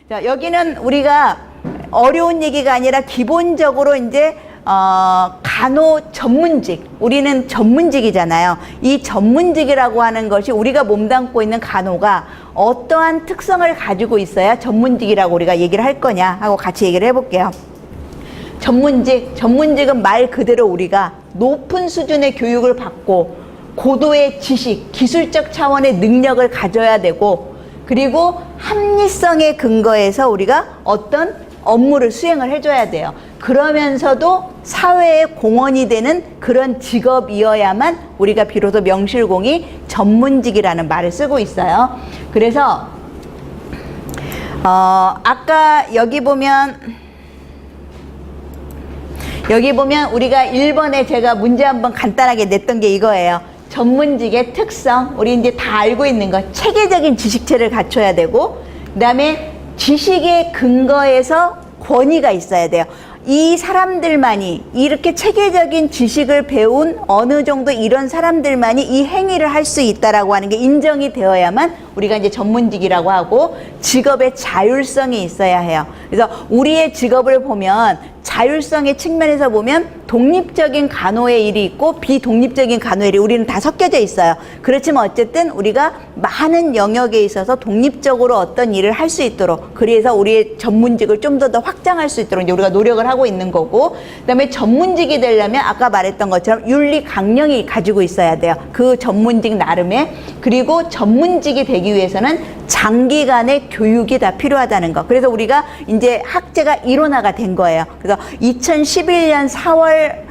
자, 여기는 우리가 어려운 얘기가 아니라 기본적으로 이제 간호 전문직, 우리는 전문직이잖아요. 이 전문직이라고 하는 것이 우리가 몸담고 있는 간호가 어떠한 특성을 가지고 있어야 전문직이라고 우리가 얘기를 할 거냐 하고 같이 얘기를 해볼게요. 전문직은 말 그대로 우리가 높은 수준의 교육을 받고 고도의 지식, 기술적 차원의 능력을 가져야 되고, 그리고 합리성에 근거해서 우리가 어떤 업무를 수행을 해줘야 돼요. 그러면서도 사회에 공헌이 되는 그런 직업이어야만 우리가 비로소 명실공히 전문직이라는 말을 쓰고 있어요. 그래서 아까 여기 보면 우리가 1번에 제가 문제 한번 간단하게 냈던 게 이거예요. 전문직의 특성, 우리 이제 다 알고 있는 거, 체계적인 지식체를 갖춰야 되고, 그 다음에 지식의 근거에서 권위가 있어야 돼요. 이 사람들만이, 이렇게 체계적인 지식을 배운 어느 정도 이런 사람들만이 이 행위를 할 수 있다라고 하는 게 인정이 되어야만 우리가 이제 전문직이라고 하고, 직업의 자율성이 있어야 해요. 그래서 우리의 직업을 보면 자율성의 측면에서 보면 독립적인 간호의 일이 있고 비독립적인 간호의 일이 우리는 다 섞여져 있어요. 그렇지만 어쨌든 우리가 많은 영역에 있어서 독립적으로 어떤 일을 할 수 있도록, 그래서 우리의 전문직을 좀 더 확장할 수 있도록 이제 우리가 노력을 하고 있는 거고, 그다음에 전문직이 되려면 아까 말했던 것처럼 윤리 강령이 가지고 있어야 돼요. 그 전문직 나름의. 그리고 전문직이 되기 위해서는 장기간의 교육이 다 필요하다는 거. 그래서 우리가 이제 학제가 일원화가 된 거예요. 그래서 2011년 4월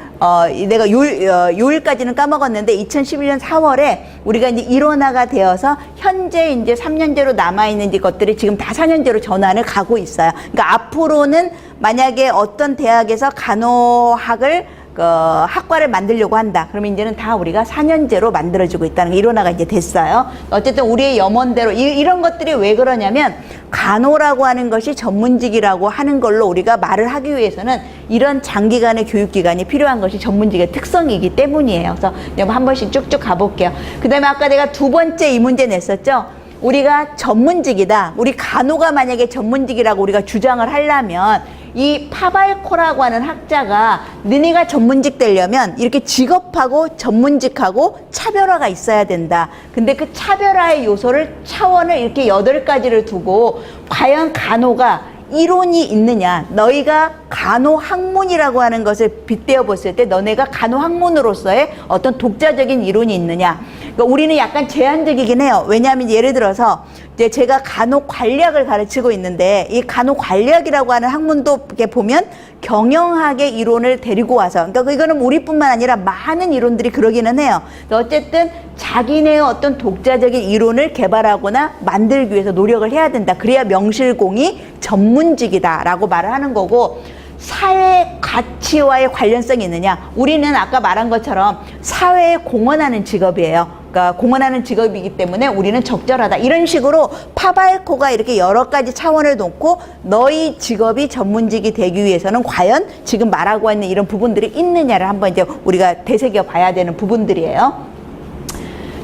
내가 요일까지는 까먹었는데 2011년 4월에 우리가 이제 일원화가 되어서 현재 이제 3년제로 남아있는 것들이 지금 다 4년제로 전환을 가고 있어요. 그러니까 앞으로는 만약에 어떤 대학에서 간호학을 학과를 만들려고 한다. 그러면 이제는 다 우리가 4년제로 만들어지고 있다는 게 일원화가 이제 됐어요. 어쨌든 우리의 염원대로 이런 것들이 왜 그러냐면, 간호라고 하는 것이 전문직이라고 하는 걸로 우리가 말을 하기 위해서는 이런 장기간의 교육기간이 필요한 것이 전문직의 특성이기 때문이에요. 그래서 한 번씩 쭉쭉 가볼게요. 그 다음에 아까 내가 두 번째 이 문제 냈었죠. 우리가 전문직이다. 우리 간호가 만약에 전문직이라고 우리가 주장을 하려면 이 파발코라고 하는 학자가 너네가 전문직 되려면 이렇게 직업하고 전문직하고 차별화가 있어야 된다. 근데 그 차별화의 요소를, 차원을 이렇게 8가지를 두고 과연 간호가 이론이 있느냐, 너희가 간호학문이라고 하는 것을 빗대어 봤을 때 너네가 간호학문으로서의 어떤 독자적인 이론이 있느냐. 그러니까 우리는 약간 제한적이긴 해요. 왜냐하면 예를 들어서 이제 제가 간호관리학을 가르치고 있는데, 이 간호관리학이라고 하는 학문도 이렇게 보면 경영학의 이론을 데리고 와서, 그러니까 이거는 우리뿐만 아니라 많은 이론들이 그러기는 해요. 어쨌든 자기네의 어떤 독자적인 이론을 개발하거나 만들기 위해서 노력을 해야 된다. 그래야 명실공히 전문직이다라고 말을 하는 거고, 사회 가치와의 관련성이 있느냐? 우리는 아까 말한 것처럼 사회에 공헌하는 직업이에요. 그러니까 공헌하는 직업이기 때문에 우리는 적절하다. 이런 식으로 파발코가 이렇게 여러 가지 차원을 놓고 너희 직업이 전문직이 되기 위해서는 과연 지금 말하고 있는 이런 부분들이 있느냐를 한번 이제 우리가 되새겨 봐야 되는 부분들이에요.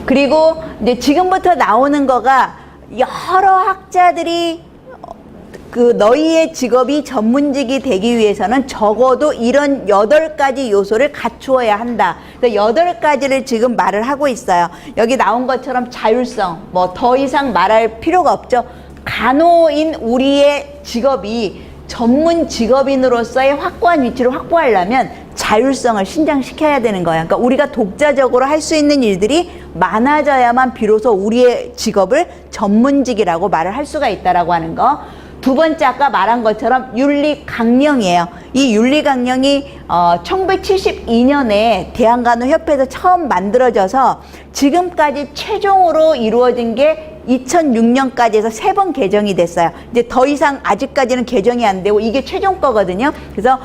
그리고 이제 지금부터 나오는 거가 여러 학자들이 너희의 직업이 전문직이 되기 위해서는 적어도 이런 8가지 요소를 갖추어야 한다. 그래서 8가지를 지금 말을 하고 있어요. 여기 나온 것처럼 자율성, 뭐 더 이상 말할 필요가 없죠. 간호인 우리의 직업이 전문 직업인으로서의 확고한 위치를 확보하려면 자율성을 신장시켜야 되는 거예요. 그러니까 우리가 독자적으로 할 수 있는 일들이 많아져야만 비로소 우리의 직업을 전문직이라고 말을 할 수가 있다라고 하는 거. 두 번째 아까 말한 것처럼 윤리강령이에요. 이 윤리강령이 1972년에 대한간호협회에서 처음 만들어져서 지금까지 최종으로 이루어진 게 2006년까지 해서 3번 개정이 됐어요. 이제 더 이상 아직까지는 개정이 안 되고 이게 최종 거거든요. 그래서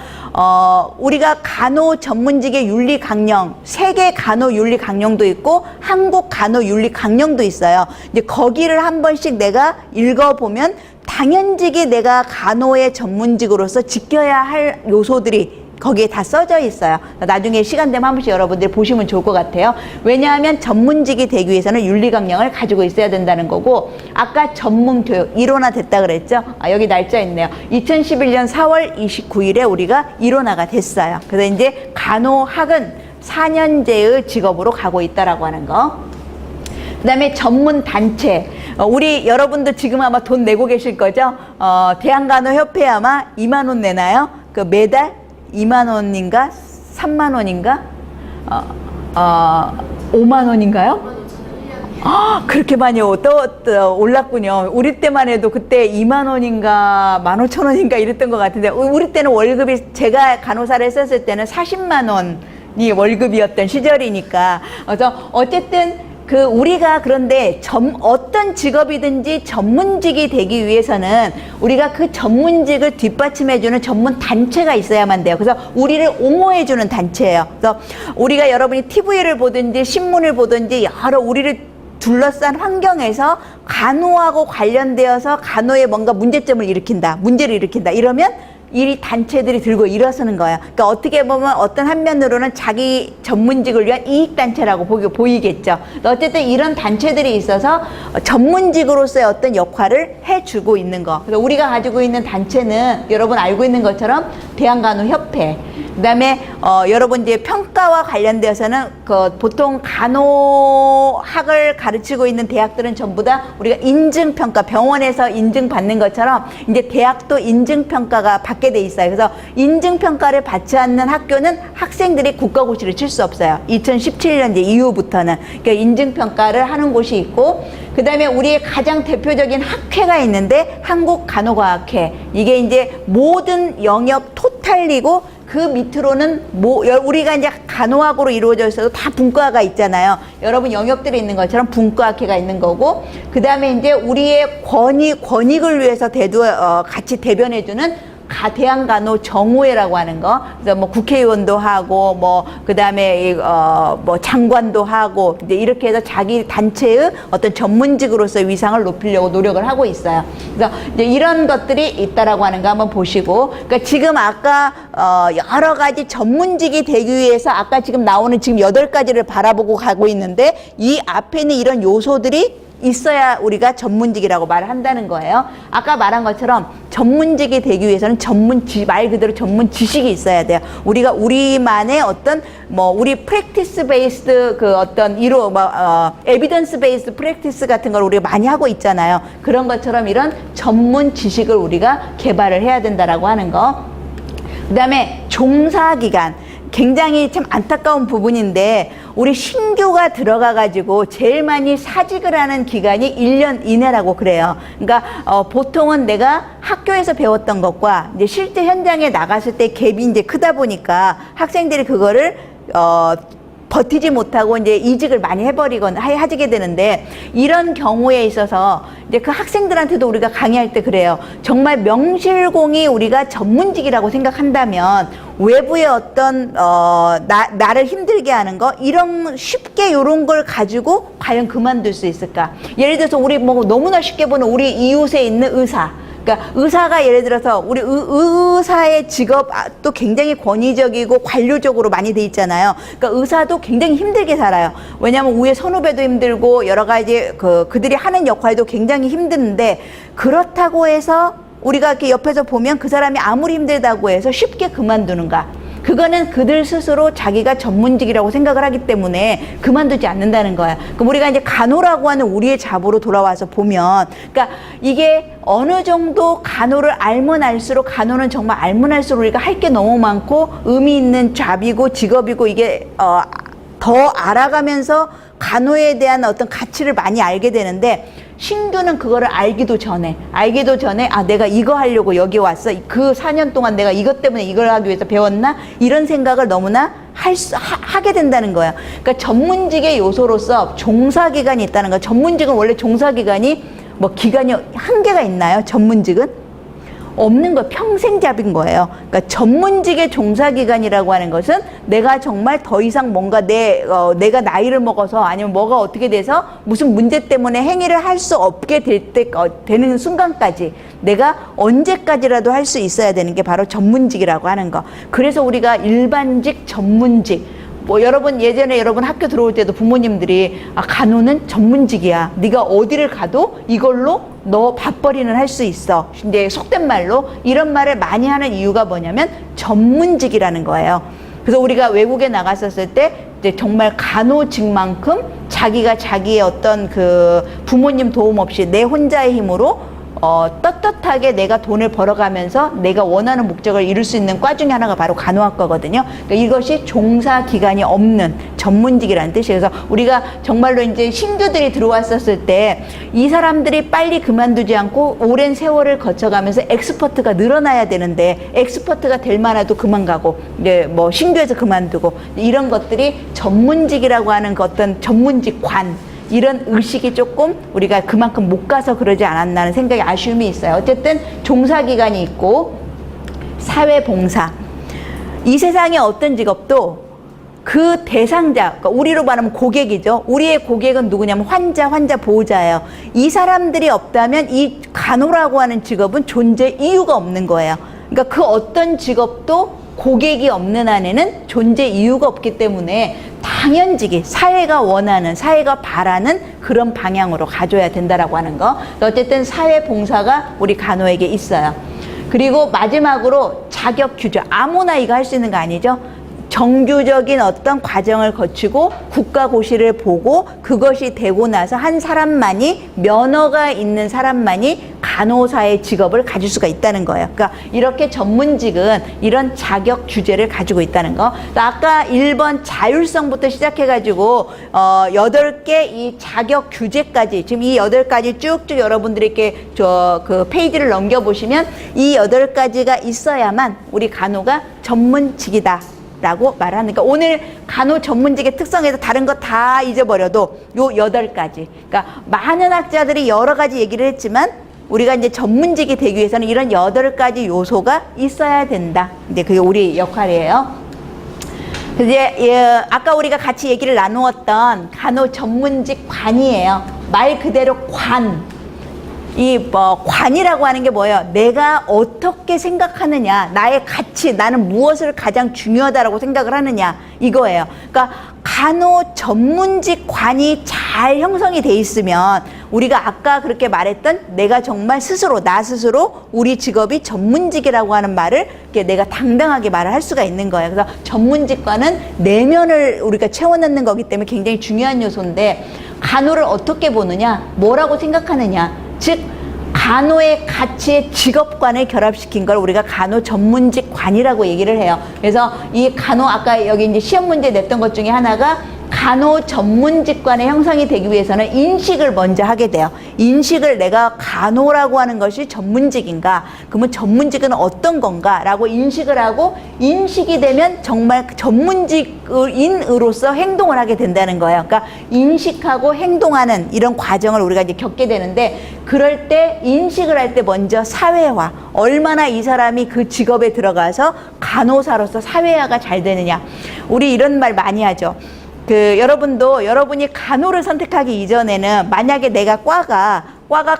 우리가 간호 전문직의 윤리 강령, 세계 간호 윤리 강령도 있고 한국 간호 윤리 강령도 있어요. 이제 거기를 한 번씩 내가 읽어보면 당연직이 내가 간호의 전문직으로서 지켜야 할 요소들이 거기에 다 써져 있어요. 나중에 시간 되면 한 번씩 여러분들 보시면 좋을 것 같아요. 왜냐하면 전문직이 되기 위해서는 윤리강령을 가지고 있어야 된다는 거고, 아까 전문교육 1호나 됐다 그랬죠? 여기 날짜 있네요. 2011년 4월 29일에 우리가 1호나가 됐어요. 그래서 이제 간호학은 4년제의 직업으로 가고 있다라고 하는 거. 그 다음에 전문단체. 우리 여러분도 지금 아마 돈 내고 계실 거죠? 대한간호협회 아마 2만 원 내나요? 그 매달 2만 원인가? 3만 원인가? 5만 원인가요? 그렇게 많이 또 올랐군요. 우리 때만 해도 그때 2만 원인가 15,000원인가 이랬던 것 같은데, 우리 때는 월급이, 제가 간호사를 했었을 때는 40만 원이 월급이었던 시절이니까. 그래서 어쨌든 우리가 그런데 어떤 직업이든지 전문직이 되기 위해서는 우리가 그 전문직을 뒷받침해주는 전문 단체가 있어야만 돼요. 그래서 우리를 옹호해주는 단체예요. 그래서 우리가 여러분이 TV를 보든지 신문을 보든지 여러 우리를 둘러싼 환경에서 간호하고 관련되어서 간호에 뭔가 문제점을 일으킨다, 문제를 일으킨다, 이러면 이 단체들이 들고 일어서는 거예요. 그러니까 어떻게 보면 어떤 한 면으로는 자기 전문직을 위한 이익단체라고 보이겠죠. 어쨌든 이런 단체들이 있어서 전문직으로서의 어떤 역할을 해주고 있는 거. 그래서 우리가 가지고 있는 단체는 여러분 알고 있는 것처럼 대한간호협회, 그 다음에 여러분 이제 평가와 관련되어서는 보통 간호학을 가르치고 있는 대학들은 전부 다 우리가 인증평가, 병원에서 인증받는 것처럼 이제 대학도 인증평가가 받게 돼 있어요. 그래서 인증평가를 받지 않는 학교는 학생들이 국가고시를 칠 수 없어요. 2017년 이후부터는. 그러니까 인증평가를 하는 곳이 있고, 그 다음에 우리의 가장 대표적인 학회가 있는데 한국간호과학회. 이게 이제 모든 영역 토탈이고, 그 밑으로는 우리가 이제 간호학으로 이루어져 있어도 다 분과가 있잖아요. 여러분 영역들이 있는 것처럼 분과학회가 있는 거고, 그 다음에 이제 우리의 권익을 위해서 같이 대변해주는 대한간호 정우회라고 하는 거. 그래서 뭐 국회의원도 하고, 그 다음에 장관도 하고, 이제 이렇게 해서 자기 단체의 어떤 전문직으로서의 위상을 높이려고 노력을 하고 있어요. 그래서 이제 이런 것들이 있다라고 하는 거 한번 보시고, 그러니까 지금 아까 여러 가지 전문직이 되기 위해서 아까 지금 나오는 지금 8가지를 바라보고 가고 있는데, 이 앞에 있는 이런 요소들이 있어야 우리가 전문직이라고 말을 한다는 거예요. 아까 말한 것처럼 전문직이 되기 위해서는 말 그대로 전문 지식이 있어야 돼요. 우리가 우리만의 어떤 우리 프랙티스 베이스드 에비던스 베이스드 프랙티스 같은 걸 우리가 많이 하고 있잖아요. 그런 것처럼 이런 전문 지식을 우리가 개발을 해야 된다라고 하는 거. 그 다음에 종사기간. 굉장히 참 안타까운 부분인데, 우리 신규가 들어가가지고 제일 많이 사직을 하는 기간이 1년 이내라고 그래요. 그러니까 보통은 내가 학교에서 배웠던 것과 이제 실제 현장에 나갔을 때 갭이 이제 크다 보니까 학생들이 그거를 버티지 못하고 이제 이직을 많이 해버리거나 하게 되는데, 이런 경우에 있어서 이제 그 학생들한테도 우리가 강의할 때 그래요. 정말 명실공히 우리가 전문직이라고 생각한다면 외부의 어떤 나를 힘들게 하는 거, 쉽게 이런 걸 가지고 과연 그만둘 수 있을까? 예를 들어서 우리 너무나 쉽게 보는 우리 이웃에 있는 의사. 그러니까 의사가 예를 들어서 우리 의사의 직업도 굉장히 권위적이고 관료적으로 많이 돼 있잖아요. 그러니까 의사도 굉장히 힘들게 살아요. 왜냐하면 위에 선후배도 힘들고 여러 가지 그들이 하는 역할도 굉장히 힘드는데, 그렇다고 해서 우리가 이렇게 옆에서 보면 그 사람이 아무리 힘들다고 해서 쉽게 그만두는가? 그거는 그들 스스로 자기가 전문직이라고 생각을 하기 때문에 그만두지 않는다는 거야. 그럼 우리가 이제 간호라고 하는 우리의 잡으로 돌아와서 보면, 그러니까 이게 어느 정도 간호를 알면 알수록, 간호는 정말 알면 알수록 우리가 할 게 너무 많고 의미 있는 잡이고 직업이고, 이게 더 알아가면서 간호에 대한 어떤 가치를 많이 알게 되는데, 신규는 그거를 알기도 전에 내가 이거 하려고 여기 왔어, 그 4년 동안 내가 이것 때문에 이걸 하기 위해서 배웠나, 이런 생각을 너무나 하게 된다는 거예요. 그러니까 전문직의 요소로서 종사기간이 있다는 거예요. 전문직은 원래 종사기간이 기간이 한계가 있나요? 전문직은 없는 거 평생 잡인 거예요. 그러니까 전문직의 종사기간이라고 하는 것은 내가 정말 더 이상 뭔가 내가 나이를 먹어서 아니면 뭐가 어떻게 돼서 무슨 문제 때문에 행위를 할 수 없게 되는 순간까지 내가 언제까지라도 할 수 있어야 되는 게 바로 전문직이라고 하는 거. 그래서 우리가 일반직, 전문직, 뭐 여러분 예전에 여러분 학교 들어올 때도 부모님들이 간호는 전문직이야. 네가 어디를 가도 이걸로 너 밥벌이는 할 수 있어. 이제 속된 말로 이런 말을 많이 하는 이유가 뭐냐면 전문직이라는 거예요. 그래서 우리가 외국에 나갔었을 때 이제 정말 간호직만큼 자기가 자기의 어떤 그 부모님 도움 없이 내 혼자의 힘으로 떳떳하게 내가 돈을 벌어가면서 내가 원하는 목적을 이룰 수 있는 과 중에 하나가 바로 간호학과거든요. 그러니까 이것이 종사 기간이 없는 전문직이라는 뜻이에요. 그래서 우리가 정말로 이제 신규들이 들어왔었을 때 이 사람들이 빨리 그만두지 않고 오랜 세월을 거쳐가면서 엑스퍼트가 늘어나야 되는데 엑스퍼트가 될 만해도 그만 가고 이제 뭐 신규에서 그만두고 이런 것들이 전문직이라고 하는 그 어떤 전문직관 이런 의식이 조금 우리가 그만큼 못 가서 그러지 않았나 하는 생각이 아쉬움이 있어요. 어쨌든 종사기간이 있고 사회봉사. 이 세상의 어떤 직업도 그 대상자, 그러니까 우리로 말하면 고객이죠. 우리의 고객은 누구냐면 환자 보호자예요. 이 사람들이 없다면 이 간호라고 하는 직업은 존재 이유가 없는 거예요. 그러니까 그 어떤 직업도 고객이 없는 한에는 존재 이유가 없기 때문에 당연직이 사회가 원하는, 사회가 바라는 그런 방향으로 가져야 된다라고 하는 거. 어쨌든 사회봉사가 우리 간호에게 있어요. 그리고 마지막으로 자격 규정. 아무나 이거 할 수 있는 거 아니죠? 정규적인 어떤 과정을 거치고 국가고시를 보고 그것이 되고 나서 한 사람만이 면허가 있는 사람만이 간호사의 직업을 가질 수가 있다는 거예요. 그러니까 이렇게 전문직은 이런 자격 규제를 가지고 있다는 거. 아까 1번 자율성부터 시작해가지고 8개 이 자격 규제까지 지금 이 8가지 쭉쭉 여러분들이 이렇게 그 페이지를 넘겨보시면 이 8가지가 있어야만 우리 간호가 전문직이다 라고 말하는. 그러니까 오늘 간호 전문직의 특성에서 다른 거 다 잊어버려도 요 8가지. 그러니까 많은 학자들이 여러 가지 얘기를 했지만 우리가 이제 전문직이 되기 위해서는 이런 8가지 요소가 있어야 된다. 근데 그게 우리 역할이에요. 이제 아까 우리가 같이 얘기를 나누었던 간호 전문직 관이에요. 말 그대로 관. 관이라고 하는 게 뭐예요? 내가 어떻게 생각하느냐, 나의 가치, 나는 무엇을 가장 중요하다라고 생각을 하느냐, 이거예요. 그러니까 간호 전문직 관이 잘 형성이 돼 있으면 우리가 아까 그렇게 말했던 내가 정말 스스로, 나 스스로 우리 직업이 전문직이라고 하는 말을 이렇게 내가 당당하게 말을 할 수가 있는 거예요. 그래서 전문직과는 내면을 우리가 채워넣는 거기 때문에 굉장히 중요한 요소인데 간호를 어떻게 보느냐, 뭐라고 생각하느냐, 즉 간호의 가치의 직업관을 결합시킨 걸 우리가 간호 전문직관이라고 얘기를 해요. 그래서 이 간호 아까 여기 이제 시험 문제 냈던 것 중에 하나가 간호 전문직관의 형성이 되기 위해서는 인식을 먼저 하게 돼요. 인식을 내가 간호라고 하는 것이 전문직인가? 그러면 전문직은 어떤 건가? 라고 인식을 하고 인식이 되면 정말 전문직인으로서 행동을 하게 된다는 거예요. 그러니까 인식하고 행동하는 이런 과정을 우리가 이제 겪게 되는데 그럴 때 인식을 할 때 먼저 사회화. 얼마나 이 사람이 그 직업에 들어가서 간호사로서 사회화가 잘 되느냐. 우리 이런 말 많이 하죠. 여러분도 여러분이 간호를 선택하기 이전에는 만약에 내가 과가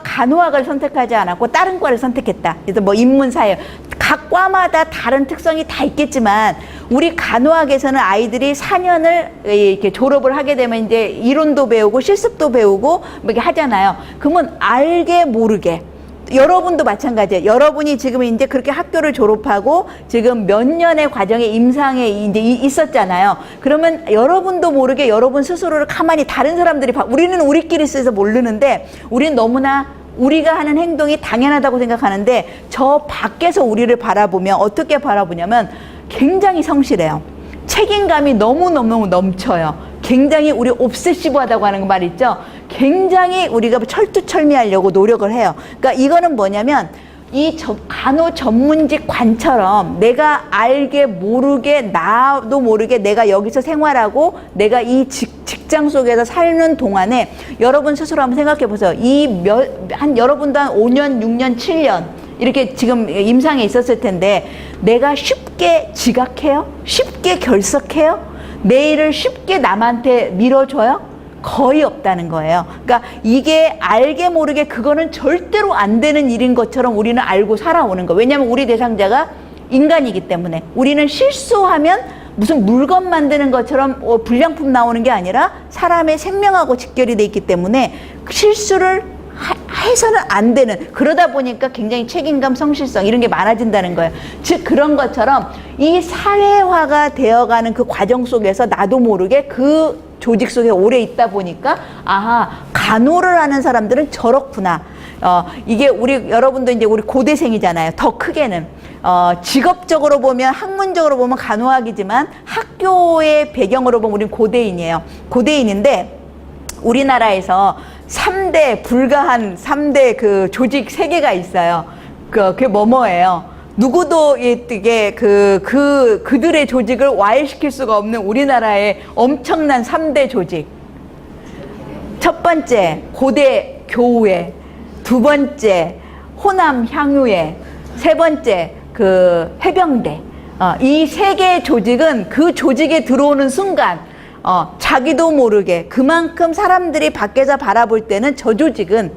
간호학을 선택하지 않았고 다른 과를 선택했다. 그래서 뭐 인문사회 각 과마다 다른 특성이 다 있겠지만 우리 간호학에서는 아이들이 4년을 이렇게 졸업을 하게 되면 이제 이론도 배우고 실습도 배우고 이렇게 하잖아요. 그러면 알게 모르게 여러분도 마찬가지예요. 여러분이 지금 이제 그렇게 학교를 졸업하고 지금 몇 년의 과정에 임상에 이제 있었잖아요. 그러면 여러분도 모르게 여러분 스스로를 가만히 다른 사람들이 우리는 우리끼리 있어서 모르는데 우리는 너무나 우리가 하는 행동이 당연하다고 생각하는데 저 밖에서 우리를 바라보면 어떻게 바라보냐면 굉장히 성실해요. 책임감이 너무너무 넘쳐요. 굉장히 우리 옵세시브하다고 하는 말 있죠. 굉장히 우리가 철두철미하려고 노력을 해요. 그러니까 이거는 뭐냐면 이 간호 전문직 관처럼 내가 알게 모르게 나도 모르게 내가 여기서 생활하고 내가 이 직장 속에서 살는 동안에 여러분 스스로 한번 생각해 보세요. 여러분도 한 5년, 6년, 7년 이렇게 지금 임상에 있었을 텐데 내가 쉽게 지각해요? 쉽게 결석해요? 내 일을 쉽게 남한테 밀어줘요? 거의 없다는 거예요. 그러니까 이게 알게 모르게 그거는 절대로 안 되는 일인 것처럼 우리는 알고 살아오는 거예요. 왜냐하면 우리 대상자가 인간이기 때문에 우리는 실수하면 무슨 물건 만드는 것처럼 불량품 나오는 게 아니라 사람의 생명하고 직결이 돼 있기 때문에 실수를 해서는 안 되는, 그러다 보니까 굉장히 책임감, 성실성 이런 게 많아진다는 거예요. 즉 그런 것처럼 이 사회화가 되어가는 그 과정 속에서 나도 모르게 그 조직 속에 오래 있다 보니까 아하, 간호를 하는 사람들은 저렇구나. 이게 우리 여러분도 이제 우리 고대생이잖아요. 더 크게는 직업적으로 보면 학문적으로 보면 간호학이지만 학교의 배경으로 보면 우리는 고대인이에요. 고대인인데 우리나라에서 3대 불가한 3대 그 조직 세계가 있어요. 그게 뭐예요? 누구도 이게 그들의 조직을 와해시킬 수가 없는 우리나라의 엄청난 3대 조직. 첫 번째 고대 교우회, 두 번째 호남 향유회, 세 번째 그 해병대. 이 세 개의 조직은 그 조직에 들어오는 순간 자기도 모르게 그만큼 사람들이 밖에서 바라볼 때는 저 조직은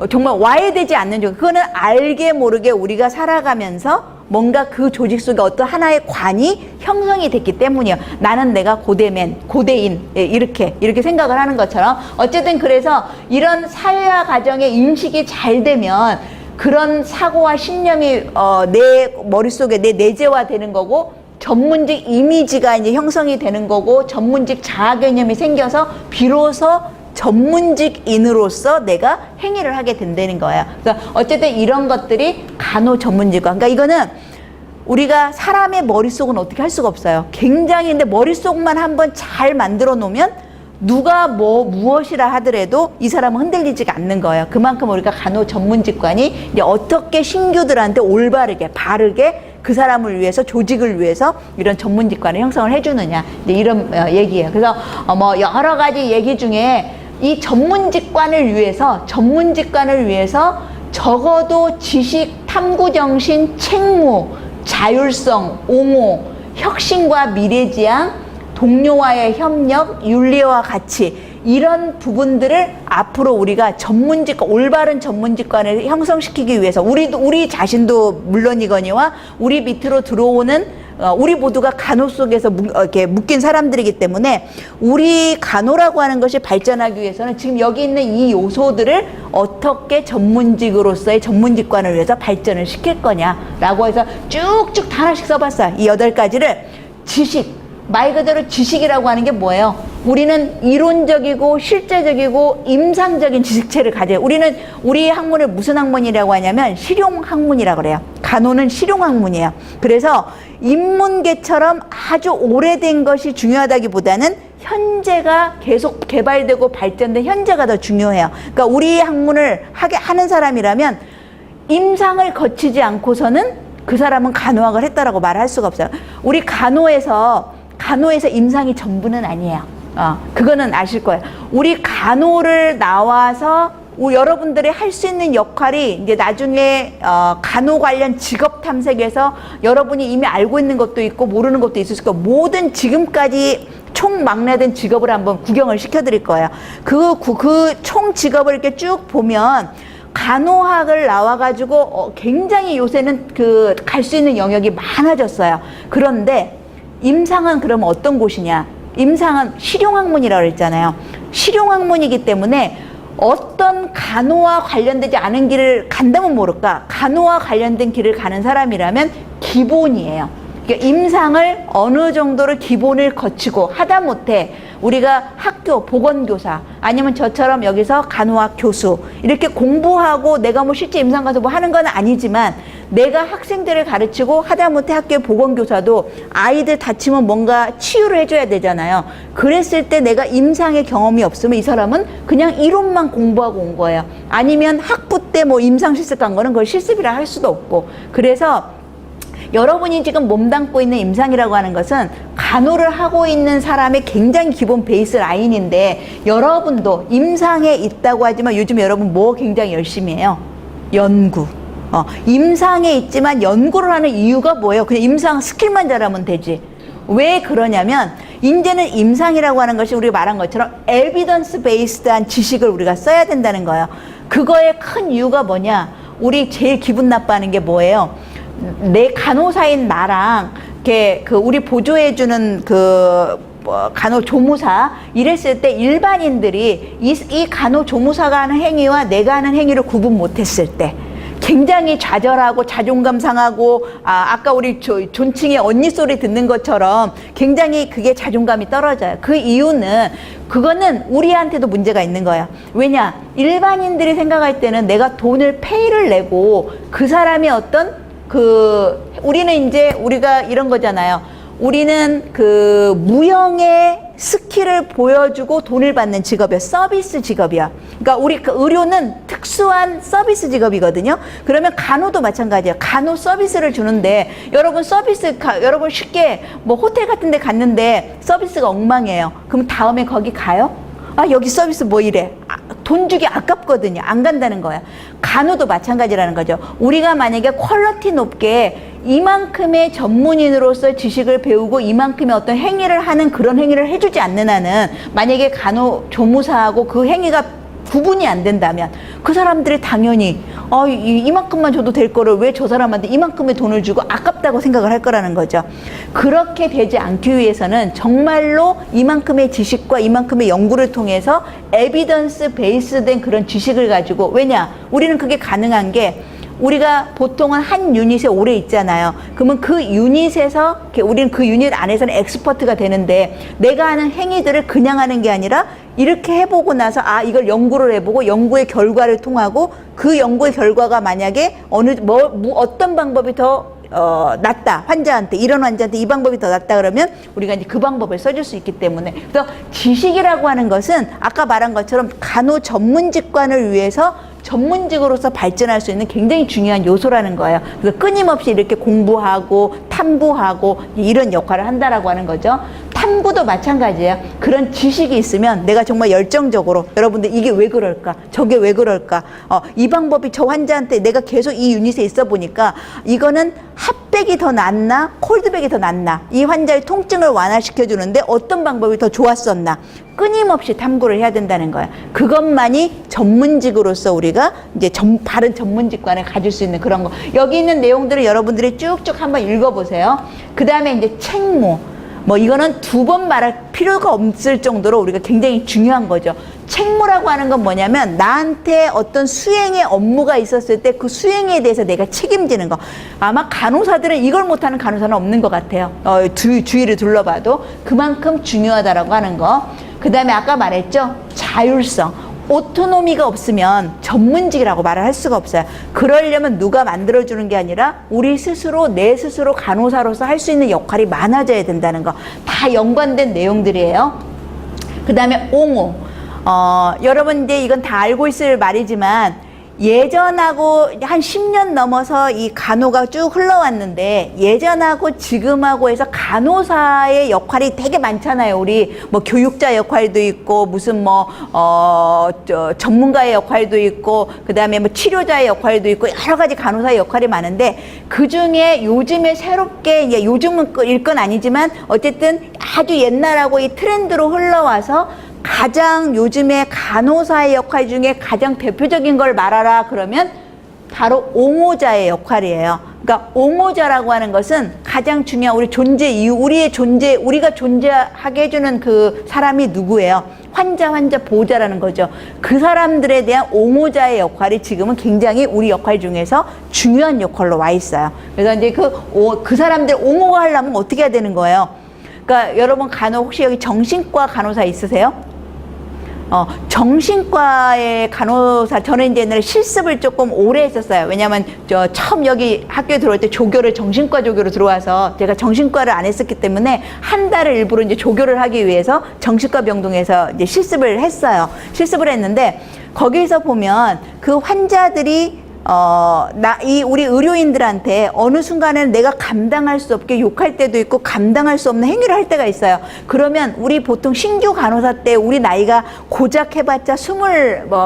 정말 와해되지 않는 조직. 그거는 알게 모르게 우리가 살아가면서 뭔가 그 조직 속에 어떤 하나의 관이 형성이 됐기 때문이에요. 나는 내가 고대인 이렇게 생각을 하는 것처럼 어쨌든 그래서 이런 사회화 과정의 인식이 잘 되면 그런 사고와 신념이 내 머릿속에 내 내재화 되는 거고 전문직 이미지가 이제 형성이 되는 거고 전문직 자아 개념이 생겨서 비로소 전문직인으로서 내가 행위를 하게 된다는 거예요. 그러니까 어쨌든 이런 것들이 간호 전문직과, 그러니까 이거는 우리가 사람의 머릿속은 어떻게 할 수가 없어요. 굉장히, 근데 머릿속만 한번 잘 만들어 놓으면 누가 무엇이라 하더라도 이 사람은 흔들리지가 않는 거예요. 그만큼 우리가 간호 전문직관이 이제 어떻게 신규들한테 올바르게 바르게 그 사람을 위해서, 조직을 위해서 이런 전문직관을 형성을 해주느냐, 이제 이런 얘기예요. 그래서 여러 가지 얘기 중에 이 전문직관을 위해서 적어도 지식, 탐구정신, 책무, 자율성, 옹호, 혁신과 미래지향, 동료와의 협력, 윤리와 가치, 이런 부분들을 앞으로 우리가 올바른 전문직관을 형성시키기 위해서 우리 자신도 물론이거니와 우리 밑으로 들어오는 우리 모두가 간호 속에서 이렇게 묶인 사람들이기 때문에 우리 간호라고 하는 것이 발전하기 위해서는 지금 여기 있는 이 요소들을 어떻게 전문직으로서의 전문직관을 위해서 발전을 시킬 거냐라고 해서 쭉쭉 다 하나씩 써봤어요. 이 8가지를 지식, 말 그대로 지식이라고 하는 게 뭐예요? 우리는 이론적이고 실제적이고 임상적인 지식체를 가져요. 우리 학문을 무슨 학문이라고 하냐면 실용학문이라고 그래요. 간호는 실용학문이에요. 그래서 인문계처럼 아주 오래된 것이 중요하다기보다는 현재가 계속 개발되고 발전된 현재가 더 중요해요. 그러니까 우리 학문을 하는 사람이라면 임상을 거치지 않고서는 그 사람은 간호학을 했다라고 말할 수가 없어요. 우리 간호에서 임상이 전부는 아니에요. 그거는 아실 거예요. 우리 간호를 나와서 여러분들이 할 수 있는 역할이 이제 나중에 간호 관련 직업 탐색에서 여러분이 이미 알고 있는 것도 있고 모르는 것도 있을 거고, 모든 지금까지 총망라된 직업을 한번 구경을 시켜드릴 거예요. 그 총 직업을 이렇게 쭉 보면 간호학을 나와가지고 굉장히 요새는 갈 수 있는 영역이 많아졌어요. 그런데 임상은 그러면 어떤 곳이냐? 임상은 실용학문이라고 그랬잖아요. 실용학문이기 때문에 어떤 간호와 관련되지 않은 길을 간다면 모를까? 간호와 관련된 길을 가는 사람이라면 기본이에요. 그러니까 임상을 어느 정도로 기본을 거치고 하다못해 우리가 학교 보건교사 아니면 저처럼 여기서 간호학 교수 이렇게 공부하고 내가 실제 임상 가서 하는 건 아니지만 내가 학생들을 가르치고 하다못해 학교의 보건교사도 아이들 다치면 뭔가 치유를 해줘야 되잖아요. 그랬을 때 내가 임상의 경험이 없으면 이 사람은 그냥 이론만 공부하고 온 거예요. 아니면 학부 때 임상 실습한 거는 그걸 실습이라 할 수도 없고. 그래서 여러분이 지금 몸담고 있는 임상이라고 하는 것은 간호를 하고 있는 사람의 굉장히 기본 베이스 라인인데, 여러분도 임상에 있다고 하지만 요즘 여러분 굉장히 열심히 해요? 연구. 임상에 있지만 연구를 하는 이유가 뭐예요? 그냥 임상 스킬만 잘하면 되지. 왜 그러냐면 이제는 임상이라고 하는 것이 우리가 말한 것처럼 에비던스 베이스드한 지식을 우리가 써야 된다는 거예요. 그거의 큰 이유가 뭐냐? 우리 제일 기분 나빠하는 게 뭐예요? 내 간호사인 나랑 우리 보조해주는 간호조무사 이랬을 때 일반인들이 이 간호조무사가 하는 행위와 내가 하는 행위를 구분 못했을 때 굉장히 좌절하고 자존감 상하고 아까 우리 존칭의 언니 소리 듣는 것처럼 굉장히 그게 자존감이 떨어져요. 그 이유는 그거는 우리한테도 문제가 있는 거야. 왜냐? 일반인들이 생각할 때는 내가 돈을 페이를 내고 그 사람이 우리가 이런 거잖아요. 우리는 무형의 스킬을 보여주고 돈을 받는 직업이야. 서비스 직업이야. 그러니까 우리 의료는 특수한 서비스 직업이거든요. 그러면 간호도 마찬가지야. 간호 서비스를 주는데 여러분 여러분 쉽게 뭐 호텔 같은 데 갔는데 서비스가 엉망이에요. 그럼 다음에 거기 가요? 여기 서비스 뭐 이래. 돈 주기 아깝거든요. 안 간다는 거야. 간호도 마찬가지라는 거죠. 우리가 만약에 퀄리티 높게 이만큼의 전문인으로서 지식을 배우고 이만큼의 어떤 행위를 하는 그런 행위를 해주지 않는 한은 만약에 간호조무사하고 그 행위가 구분이 안 된다면 그 사람들이 당연히 이만큼만 줘도 될 거를 왜 저 사람한테 이만큼의 돈을 주고 아깝다고 생각을 할 거라는 거죠. 그렇게 되지 않기 위해서는 정말로 이만큼의 지식과 이만큼의 연구를 통해서 에비던스 베이스된 그런 지식을 가지고 왜냐? 우리는 그게 가능한 게 우리가 보통은 한 유닛에 오래 있잖아요. 그러면 그 유닛에서 우리는 그 유닛 안에서는 엑스퍼트가 되는데 내가 하는 행위들을 그냥 하는 게 아니라 이렇게 해보고 나서 이걸 연구를 해보고 연구의 결과를 통하고 그 연구의 결과가 만약에 어떤 방법이 더 낫다. 이런 환자한테 이 방법이 더 낫다 그러면 우리가 이제 그 방법을 써줄 수 있기 때문에 그래서 지식이라고 하는 것은 아까 말한 것처럼 간호 전문직관을 위해서 전문직으로서 발전할 수 있는 굉장히 중요한 요소라는 거예요. 그래서 끊임없이 이렇게 공부하고 탐구하고 이런 역할을 한다라고 하는 거죠. 탐구도 마찬가지예요. 그런 지식이 있으면 내가 정말 열정적으로 여러분들 이게 왜 그럴까? 저게 왜 그럴까? 이 방법이 저 환자한테 내가 계속 이 유닛에 있어 보니까 이거는 핫백이 더 낫나? 콜드백이 더 낫나? 이 환자의 통증을 완화시켜 주는데 어떤 방법이 더 좋았었나? 끊임없이 탐구를 해야 된다는 거야. 그것만이 전문직으로서 우리가 이제 바른 전문직관을 가질 수 있는 그런 거. 여기 있는 내용들을 여러분들이 쭉쭉 한번 읽어보세요. 그 다음에 이제 책무. 이거는 두 번 말할 필요가 없을 정도로 우리가 굉장히 중요한 거죠. 책무라고 하는 건 뭐냐면 나한테 어떤 수행의 업무가 있었을 때 그 수행에 대해서 내가 책임지는 거. 아마 간호사들은 이걸 못하는 간호사는 없는 것 같아요. 주위를 둘러봐도 그만큼 중요하다라고 하는 거. 그 다음에 아까 말했죠. 자율성. 오토노미가 없으면 전문직이라고 말을 할 수가 없어요. 그러려면 누가 만들어주는 게 아니라 우리 스스로 내 스스로 간호사로서 할 수 있는 역할이 많아져야 된다는 거. 다 연관된 내용들이에요. 그 다음에 옹호. 여러분 이제 이건 다 알고 있을 말이지만 예전하고 한 10년 넘어서 이 간호가 쭉 흘러왔는데 예전하고 지금하고 해서 간호사의 역할이 되게 많잖아요. 우리 교육자 역할도 있고 무슨 전문가의 역할도 있고 그다음에 치료자의 역할도 있고 여러 가지 간호사의 역할이 많은데 그중에 요즘에 새롭게 이제 요즘은 일건 아니지만 어쨌든 아주 옛날하고 이 트렌드로 흘러와서 가장 요즘에 간호사의 역할 중에 가장 대표적인 걸 말하라 그러면 바로 옹호자의 역할이에요. 그러니까 옹호자라고 하는 것은 가장 중요한 우리 존재 이유, 우리가 존재하게 해주는 그 사람이 누구예요? 환자 보호자라는 거죠. 그 사람들에 대한 옹호자의 역할이 지금은 굉장히 우리 역할 중에서 중요한 역할로 와 있어요. 그래서 이제 그 사람들 옹호가 하려면 어떻게 해야 되는 거예요? 그러니까 여러분 혹시 여기 정신과 간호사 있으세요? 정신과의 간호사, 저는 이제 옛날에 실습을 조금 오래 했었어요. 왜냐면 처음 여기 학교에 들어올 때 정신과 조교로 들어와서 제가 정신과를 안 했었기 때문에 한 달을 일부러 이제 조교를 하기 위해서 정신과 병동에서 이제 실습을 했어요. 실습을 했는데 거기서 보면 그 환자들이 우리 의료인들한테 어느 순간에는 내가 감당할 수 없게 욕할 때도 있고 감당할 수 없는 행위를 할 때가 있어요. 그러면 우리 보통 신규 간호사 때 우리 나이가 고작 해봤자 20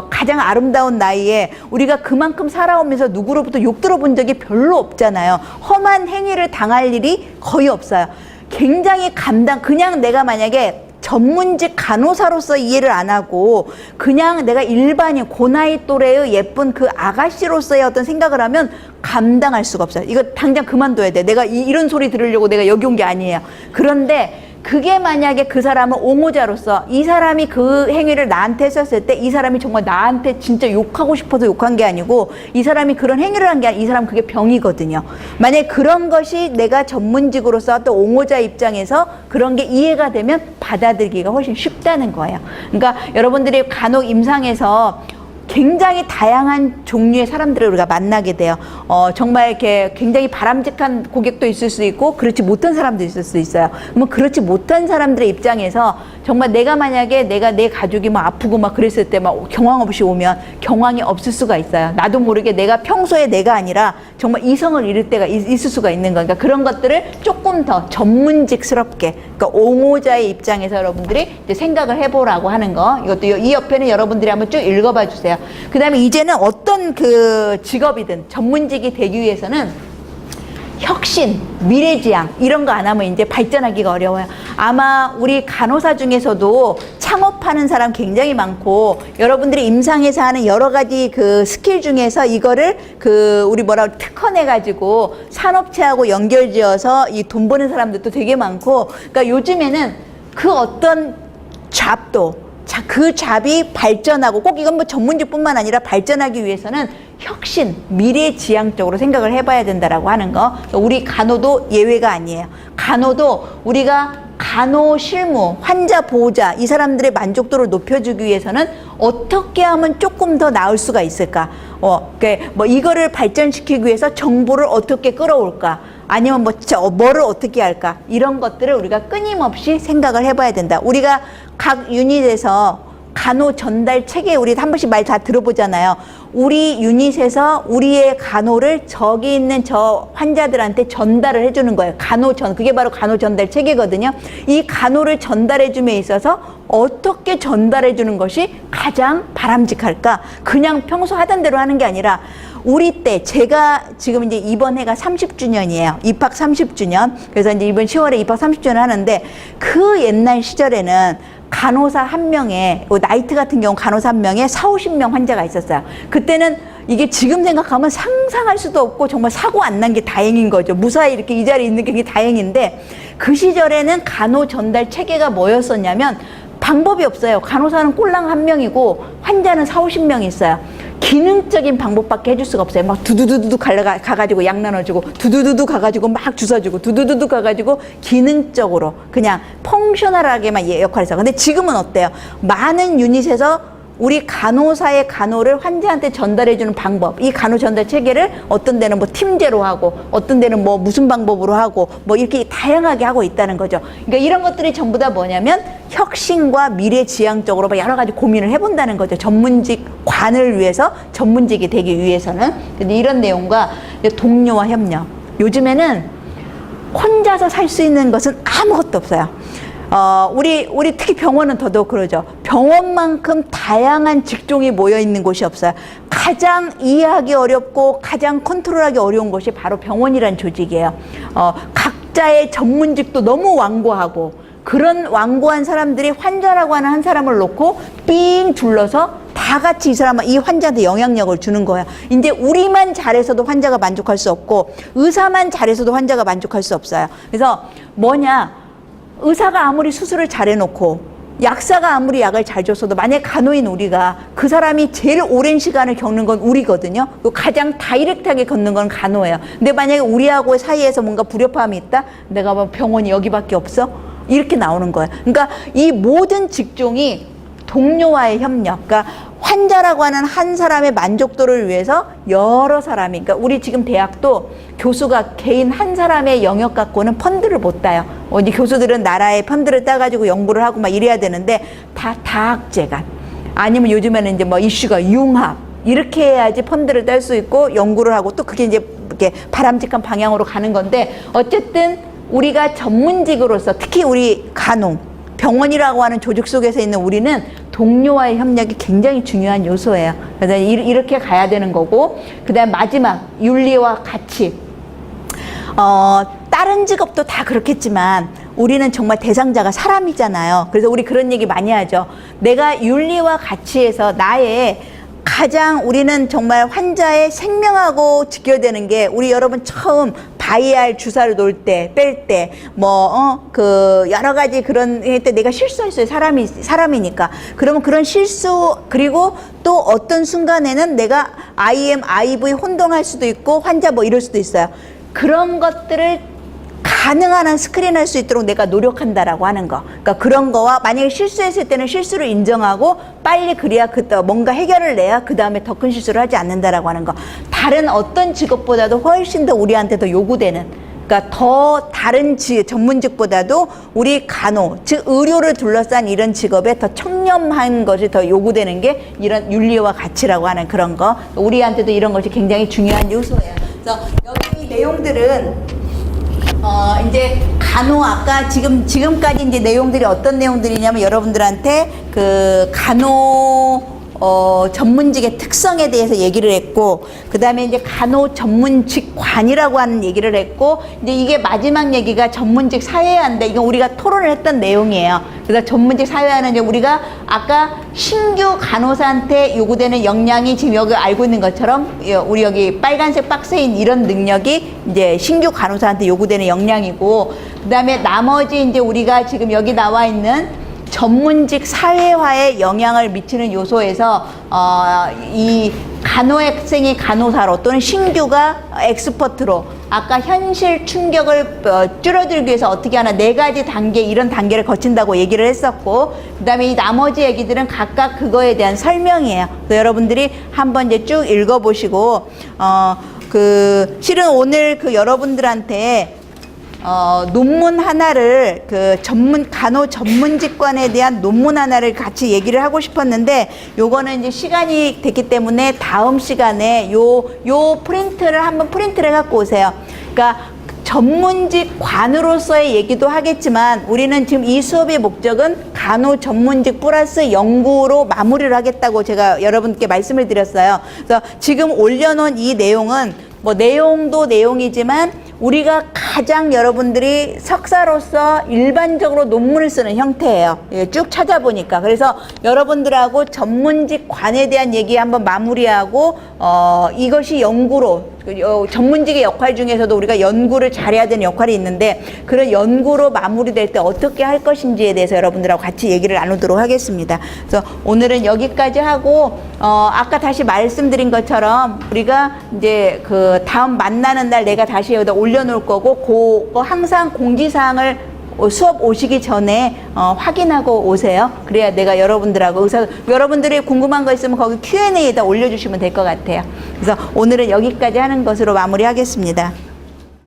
가장 아름다운 나이에 우리가 그만큼 살아오면서 누구로부터 욕 들어본 적이 별로 없잖아요. 험한 행위를 당할 일이 거의 없어요. 굉장히 그냥 내가 만약에 전문직 간호사로서 이해를 안 하고 그냥 내가 일반인 고나이 또래의 예쁜 그 아가씨로서의 어떤 생각을 하면 감당할 수가 없어요. 이거 당장 그만둬야 돼. 내가 이런 소리 들으려고 내가 여기 온 게 아니에요. 그런데 그게 만약에 그 사람은 옹호자로서 이 사람이 그 행위를 나한테 했었을 때 이 사람이 정말 나한테 진짜 욕하고 싶어서 욕한 게 아니고 이 사람이 그런 행위를 한 게 아니라 이 사람은 그게 병이거든요. 만약에 그런 것이 내가 전문직으로서 또 옹호자 입장에서 그런 게 이해가 되면 받아들이기가 훨씬 쉽다는 거예요. 그러니까 여러분들이 간혹 임상에서 굉장히 다양한 종류의 사람들을 우리가 만나게 돼요. 정말 이렇게 굉장히 바람직한 고객도 있을 수 있고 그렇지 못한 사람도 있을 수 있어요. 그러면 그렇지 못한 사람들의 입장에서 정말 내가 만약에 내 가족이 막 아프고 막 그랬을 때 막 경황 없이 오면 경황이 없을 수가 있어요. 나도 모르게 내가 평소에 내가 아니라 정말 이성을 잃을 때가 있을 수가 있는 거니까 그런 것들을 조금 더 전문직스럽게 그러니까 옹호자의 입장에서 여러분들이 이제 생각을 해보라고 하는 거 이것도 이 옆에는 여러분들이 한번 쭉 읽어봐 주세요. 그 다음에 이제는 어떤 그 직업이든 전문직이 되기 위해서는 혁신, 미래지향 이런 거 안 하면 이제 발전하기가 어려워요. 아마 우리 간호사 중에서도 창업하는 사람 굉장히 많고 여러분들이 임상에서 하는 여러 가지 그 스킬 중에서 이거를 우리 특허내 가지고 산업체하고 연결지어서 이 돈 버는 사람들도 되게 많고 그러니까 요즘에는 그 어떤 잡도 그 잡이 발전하고 꼭 이건 뭐 전문직뿐만 아니라 발전하기 위해서는 혁신, 미래지향적으로 생각을 해봐야 된다라고 하는 거. 우리 간호도 예외가 아니에요. 간호도 우리가 간호 실무, 환자 보호자 이 사람들의 만족도를 높여주기 위해서는 어떻게 하면 조금 더 나을 수가 있을까? 이거를 발전시키기 위해서 정보를 어떻게 끌어올까? 아니면 뭐를 어떻게 할까? 이런 것들을 우리가 끊임없이 생각을 해봐야 된다. 우리가 각 유닛에서 간호 전달 체계 우리 한 번씩 말 다 들어보잖아요. 우리 유닛에서 우리의 간호를 저기 있는 저 환자들한테 전달을 해주는 거예요. 그게 바로 간호 전달 체계거든요. 이 간호를 전달해줌에 있어서 어떻게 전달해주는 것이 가장 바람직할까? 그냥 평소 하던 대로 하는 게 아니라 우리 때 제가 지금 이제 이번 해가 30주년이에요. 입학 30주년. 그래서 이제 이번 10월에 입학 30주년 하는데 그 옛날 시절에는 간호사 한 명에 나이트 같은 경우 간호사 한 명에 40-50명 환자가 있었어요. 그때는 이게 지금 생각하면 상상할 수도 없고 정말 사고 안 난 게 다행인 거죠. 무사히 이렇게 이 자리에 있는 게 다행인데 그 시절에는 간호 전달 체계가 뭐였었냐면 방법이 없어요. 간호사는 꼴랑 한 명이고 환자는 40-50명이 있어요. 기능적인 방법밖에 해줄 수가 없어요. 막 두두두두 가가지고 약 나눠주고 두두두두 가가지고 막 주사주고 두두두두 가가지고 기능적으로 그냥 펑셔널하게만 역할을 했어요. 근데 지금은 어때요? 많은 유닛에서 우리 간호사의 간호를 환자한테 전달해주는 방법, 이 간호 전달 체계를 어떤 데는 뭐 팀제로 하고 어떤 데는 뭐 무슨 방법으로 하고 뭐 이렇게 다양하게 하고 있다는 거죠. 그러니까 이런 것들이 전부 다 뭐냐면 혁신과 미래지향적으로 여러 가지 고민을 해본다는 거죠. 전문직관을 위해서 특히 되기 위해서는. 근데 이런 내용과 동료와 협력. 요즘에는 혼자서 살 수 있는 것은 아무것도 없어요. 우리 특히 병원은 더더욱 그러죠. 병원만큼 다양한 직종이 모여 있는 곳이 없어요. 가장 이해하기 어렵고 가장 컨트롤하기 어려운 곳이 바로 병원이라는 조직이에요. 각자의 전문직도 너무 완고하고 그런 완고한 사람들이 환자라고 하는 한 사람을 놓고 삥 둘러서 다 같이 이 환자한테 영향력을 주는 거야. 이제 우리만 잘해서도 환자가 만족할 수 없고 의사만 잘해서도 환자가 만족할 수 없어요. 그래서 의사가 아무리 수술을 잘해놓고 약사가 아무리 약을 잘 줬어도 만약 간호인 우리가 그 사람이 제일 오랜 시간을 겪는 건 우리거든요. 가장 다이렉트하게 겪는 건 간호예요. 근데 만약에 우리하고 사이에서 뭔가 불협화음이 있다? 내가 뭐 병원이 여기밖에 없어? 이렇게 나오는 거예요. 그러니까 이 모든 직종이 동료와의 협력, 그러니까 환자라고 하는 한 사람의 만족도를 위해서 여러 사람이, 그러니까 우리 지금 대학도 교수가 개인 한 사람의 영역 갖고는 펀드를 못 따요. 이제 교수들은 나라의 펀드를 따가지고 연구를 하고 막 이래야 되는데 다 다학제간 아니면 요즘에는 이제 뭐 이슈가 융합 이렇게 해야지 펀드를 딸 수 있고 연구를 하고 또 그게 이제 이렇게 바람직한 방향으로 가는 건데 어쨌든 우리가 전문직으로서 특히 우리 간호, 병원이라고 하는 조직 속에서 있는 우리는 동료와의 협력이 굉장히 중요한 요소예요. 그래서 이렇게 가야 되는 거고 그다음 마지막 윤리와 가치. 다른 직업도 다 그렇겠지만 우리는 정말 대상자가 사람이잖아요. 그래서 우리 그런 얘기 많이 하죠. 내가 윤리와 가치에서 나의 가장 우리는 정말 환자의 생명하고 직결되는 게 우리 여러분 처음 바이알 주사를 놓을 때, 뺄 때, 그 여러 가지 그런 때 내가 실수할 수 있어요. 사람이니까. 그러면 그런 실수 그리고 또 어떤 순간에는 내가 IM, IV 혼동할 수도 있고 환자 뭐 이럴 수도 있어요. 그런 것들을 가능한 한 스크린할 수 있도록 내가 노력한다라고 하는 거. 그러니까 그런 거와 만약에 실수했을 때는 실수를 인정하고 빨리 그래야 뭔가 해결을 내야 그 다음에 더 큰 실수를 하지 않는다라고 하는 거. 다른 어떤 직업보다도 훨씬 더 우리한테 더 요구되는. 그러니까 더 다른 전문직보다도 우리 간호, 즉 의료를 둘러싼 이런 직업에 더 청렴한 것이 더 요구되는 게 이런 윤리와 가치라고 하는 그런 거. 우리한테도 이런 것이 굉장히 중요한 요소예요. 그래서 여기 내용들은 이제 간호 아까 지금까지 이제 내용들이 어떤 내용들이냐면 여러분들한테 그 간호 전문직의 특성에 대해서 얘기를 했고 그 다음에 이제 간호 전문직관이라고 하는 얘기를 했고 이제 이게 마지막 얘기가 전문직 사회화인데 이건 우리가 토론을 했던 내용이에요. 그래서 전문직 사회화는 이제 우리가 아까 신규 간호사한테 요구되는 역량이 지금 여기 알고 있는 것처럼 우리 여기 빨간색 박스인 이런 능력이 이제 신규 간호사한테 요구되는 역량이고 그 다음에 나머지 이제 우리가 지금 여기 나와 있는 전문직 사회화에 영향을 미치는 요소에서 이 간호학생이 간호사로 또는 신규가 엑스퍼트로 아까 현실 충격을 줄여들기 위해서 어떻게 하나 4가지 단계 이런 단계를 거친다고 얘기를 했었고 그 다음에 이 나머지 얘기들은 각각 그거에 대한 설명이에요. 그래서 여러분들이 한번 이제 쭉 읽어보시고 실은 오늘 그 여러분들한테 논문 하나를 간호 전문직관에 대한 논문 하나를 같이 얘기를 하고 싶었는데 요거는 이제 시간이 됐기 때문에 다음 시간에 요 프린트를 한번 프린트를 갖고 오세요. 그러니까 전문직관으로서의 얘기도 하겠지만 우리는 지금 이 수업의 목적은 간호 전문직 플러스 연구로 마무리를 하겠다고 제가 여러분께 말씀을 드렸어요. 그래서 지금 올려놓은 이 내용은 뭐 내용도 내용이지만 우리가 가장 여러분들이 석사로서 일반적으로 논문을 쓰는 형태예요. 쭉 찾아보니까. 그래서 여러분들하고 전문직관에 대한 얘기 한번 마무리하고 이것이 연구로 전문직의 역할 중에서도 우리가 연구를 잘해야 되는 역할이 있는데 그런 연구로 마무리될 때 어떻게 할 것인지에 대해서 여러분들하고 같이 얘기를 나누도록 하겠습니다. 그래서 오늘은 여기까지 하고 아까 다시 말씀드린 것처럼 우리가 이제 그 다음 만나는 날 내가 다시 여기다 올려놓을 거고 그거 항상 공지사항을 수업 오시기 전에 확인하고 오세요. 그래야 내가 여러분들하고 여러분들이 궁금한 거 있으면 거기 Q&A에다 올려주시면 될 것 같아요. 그래서 오늘은 여기까지 하는 것으로 마무리하겠습니다.